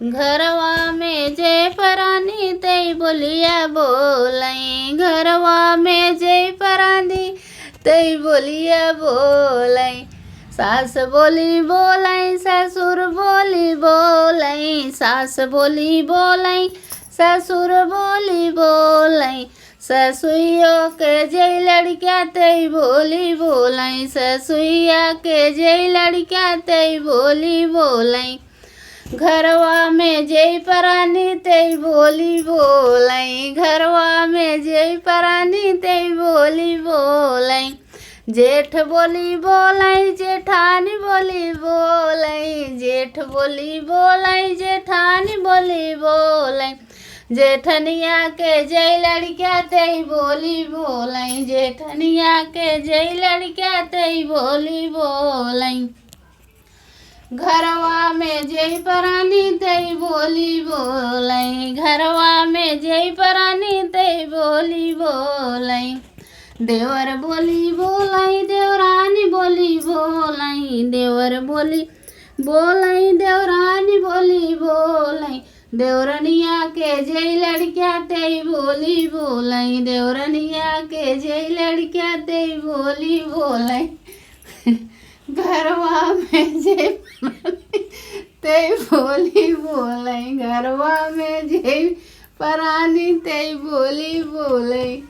घरवा में जय परानी तई बोलिया बोलाई, घरवा में जय परानी तई बोलिया बोलाई। सास बोली बोलाई ससुर बोली बोलाई, सास बोली बोलाई ससुर बोली बोलाई। ससुइया के जय लड़किया तई बोली बोलाई, ससुइया के जय लड़किया तई बोली बोलाई। घरवा में जय परानी तई बोली बोलाई, घरवा में जय परानी तई बोली बोलाई। जेठ बोली बोलाई जेठानी बोली बोलाई, जेठ बोली बोलाई जेठानी बोली बोलाई। जेठनिया के जय लड़किया तई बोली बोलाई, जेठनिया के जय लड़किया तई बोली बोलाई। घरवा में जय परानी तई बोली बोलाई, घरवा में जय परानी तई बोली बोलाई। देवर बोली बोलाई देवरानी बोली बोलाई, देवर बोली बोलाई देवरानी बोली बोलाई। देवरनिया के जय लड़किया तई बोली बोलाई, देवरनिया के जय लड़किया तई बोली बोलाई। घरवा में जय परानी तई बोली बोलाई, घरवा में जय परानी तई बोली बोलाई।